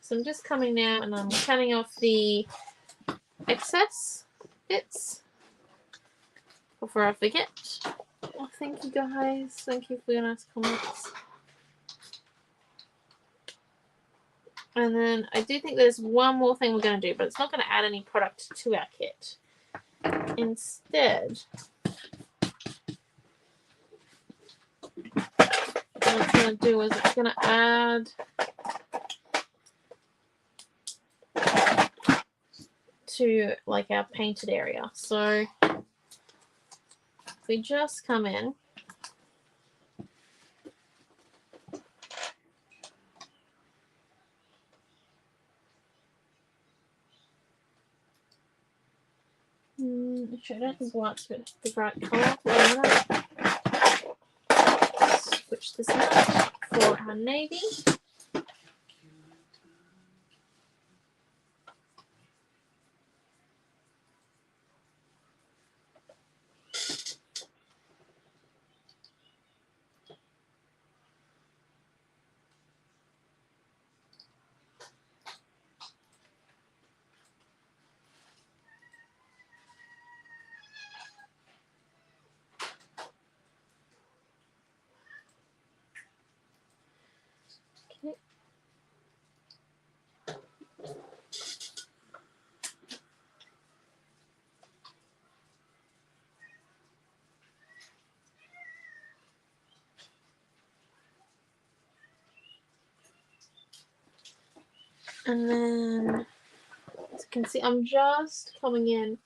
So I'm just coming now and I'm cutting off the excess bits before I forget. Oh, thank you guys. Thank you for your nice comments. And then I do think there's one more thing we're going to do, but it's not going to add any product to our kit. Instead, what it's going to do is it's going to add to like our painted area. So if we just come in, should I think white's the right colour? Switch this out for our navy. Okay. And then, as you can see, I'm just coming in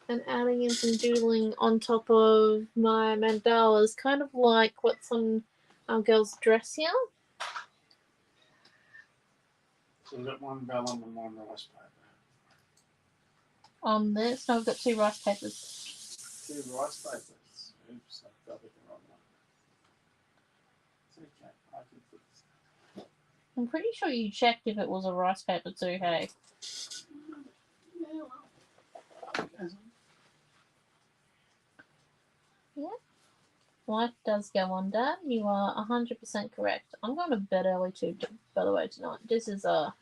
and adding in some doodling on top of my mandalas, kind of like what's on our girl's dress here. So we've got one vellum and one rice paper. On this, no, I've got 2 rice papers. 2 rice papers. Oops, I've got the wrong one. okay. I can put this. I'm pretty sure you checked if it was a rice paper too, hey? Yeah, well. It goes on. Life does go on, Dad. You are 100% correct. I'm going to bed early too, by the way, tonight. This is a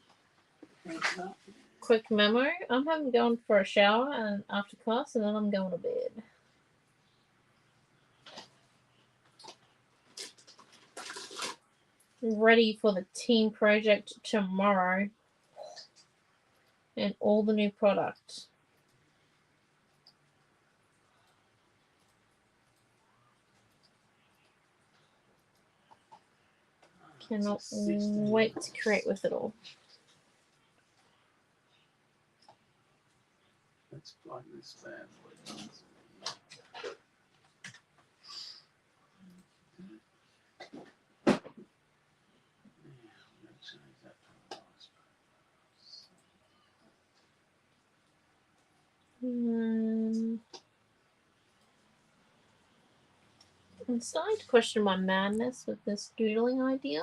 It's not. quick memo. I'm having gone for a shower and after class, and then I'm going to bed. Ready for the team project tomorrow and all the new product. Cannot wait to create with it all. Let's plug this bad boy in. I'm starting to question my madness with this doodling idea.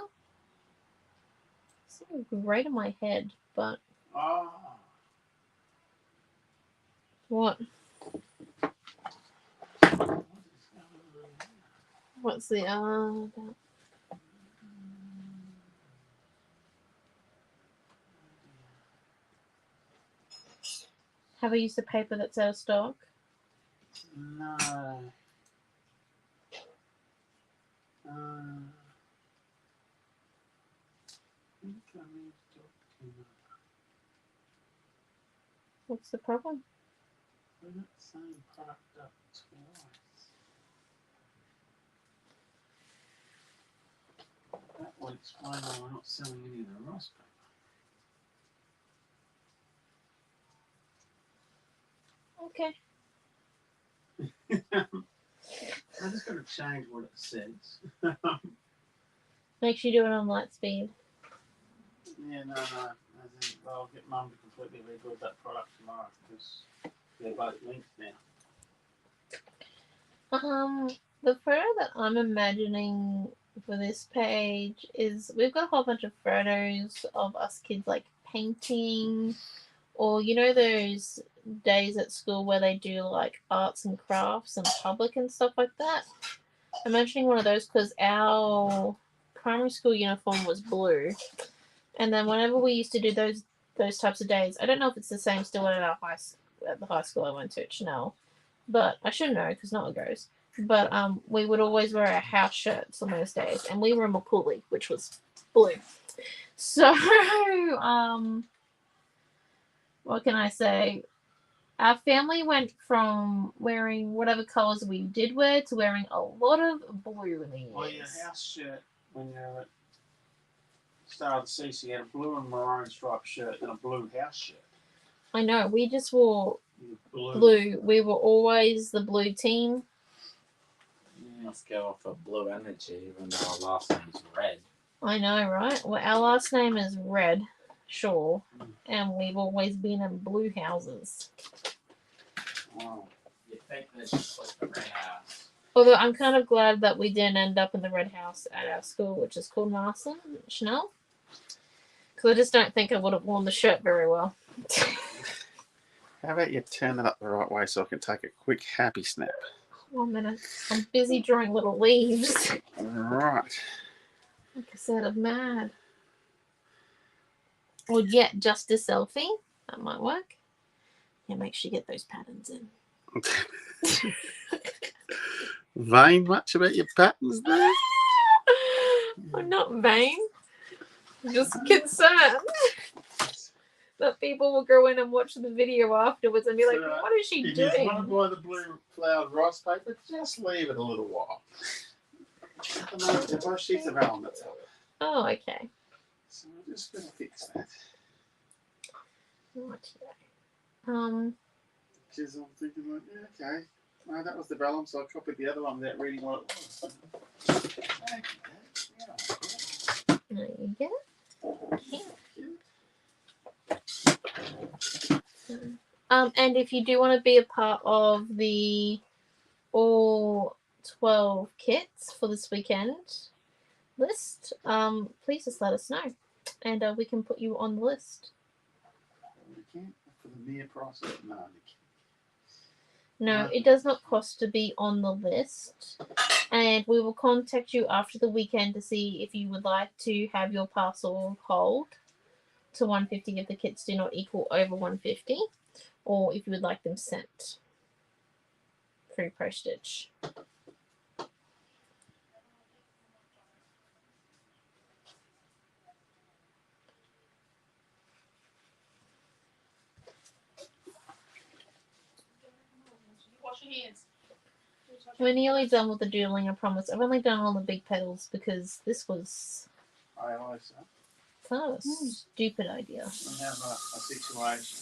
It's something great in my head, but Ah, what? what is going on? What's the have I used a paper that's out of stock? No. Incoming document. What's the problem? We're not saying product up twice. That will explain why we're not selling any of the rice Okay. paper. I'm just going to change what it says. Make sure you do it on light speed. Yeah, no. As in, I'll get Mum to completely rebuild that product tomorrow because they're both linked now. The photo that I'm imagining for this page is we've got a whole bunch of photos of us kids like painting, or you know those days at school where they do like arts and crafts in public and stuff like that. I'm imagining one of those because our primary school uniform was blue, and then whenever we used to do those types of days, I don't know if it's the same still at the high school I went to, Chanel, but I should know because no one goes. But we would always wear our house shirts on those days, and we were in Macaulay, which was blue. So what can I say? Our family went from wearing whatever colours we did wear to wearing a lot of blue in the years. Well, your house shirt, when you're at Star of the Sea, so you had a blue and maroon striped shirt and a blue house shirt. I know, we just wore Blue. blue. We were always the blue team. Yeah. Must go off of blue energy, even though our last name's Red. I know, right? Well, our last name is Red, sure, and we've always been in blue houses. Wow. You think they should put the Red House? Although I'm kind of glad that we didn't end up in the red house at our school, which is called Marson Chanel, because I just don't think I would have worn the shirt very well. How about you turn that up the right way so I can take a quick happy snap? 1 minute. I'm busy drawing little leaves. Right. Like I said, I'm mad. Or yet, just a selfie. That might work. Yeah, make sure you get those patterns in. Vain much about your patterns there? I'm not vain. I'm just concerned that people will go in and watch the video afterwards and be like, what is she If you want to doing? buy the blue flowered rice paper, just leave it a little while. At the moment, they're both sheets of vellum that's up. Oh, okay. So we're just going to fix that. What today? Because I'm thinking, like, yeah, okay. No, that was the vellum, so I copied the other one without reading what it was. Thank you, Dad. Yeah. There you go. And if you do want to be a part of the all 12 kits for this weekend, list, please just let us know, and we can put you on the list. We can't for the mere price of it. No, they No, it does not cost to be on the list, and we will contact you after the weekend to see if you would like to have your parcel hold to 150 if the kits do not equal over 150, or if you would like them sent free postage. Wash your hands. We're nearly done with the doodling, I promise. I've only done all the big petals because this was I always kind of a stupid idea. we have a situation.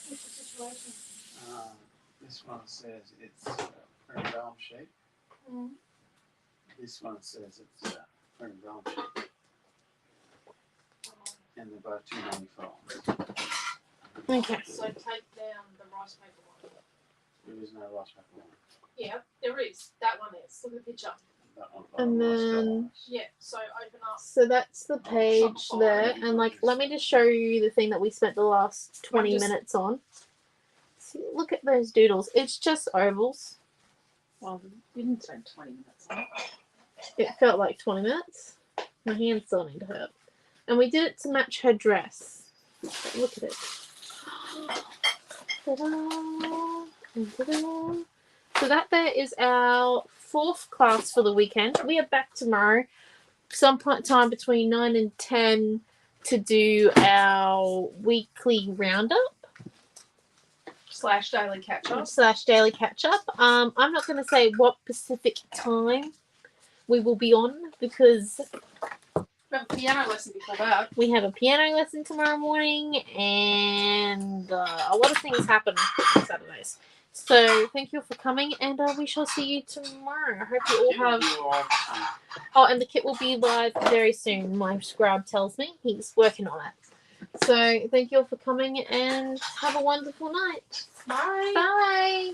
What's the situation? This one says it's print dome sheet. Mm. This one says it's print dome sheet, and they're both $2.95. Okay. So take down the rice paper one. There is no rice paper one. Yeah, there is. That one is. Look at the picture. That one. And rice then- dollars. Yeah, so open up. So that's the page there, and like, let me just show you the thing that we spent the last 20 minutes on. See, look at those doodles. It's just ovals. Well, we didn't spend 20 minutes on it. It felt like 20 minutes. My hand's starting to hurt. And we did it to match her dress. Look at it. Ta-da! And ta-da! So that there is our 4th class for the weekend. We are back tomorrow, some time between 9 and 10, to do our weekly roundup / daily catch up. / daily catch up. I'm not going to say what Pacific time we will be on because We have a piano lesson before that. we have a piano lesson tomorrow morning, and a lot of things happen on Saturdays. So thank you for coming, and we shall see you tomorrow. I hope you all have. Oh, and the kit will be live very soon. My scribe tells me he's working on it. So thank you all for coming, and have a wonderful night. Bye. Bye.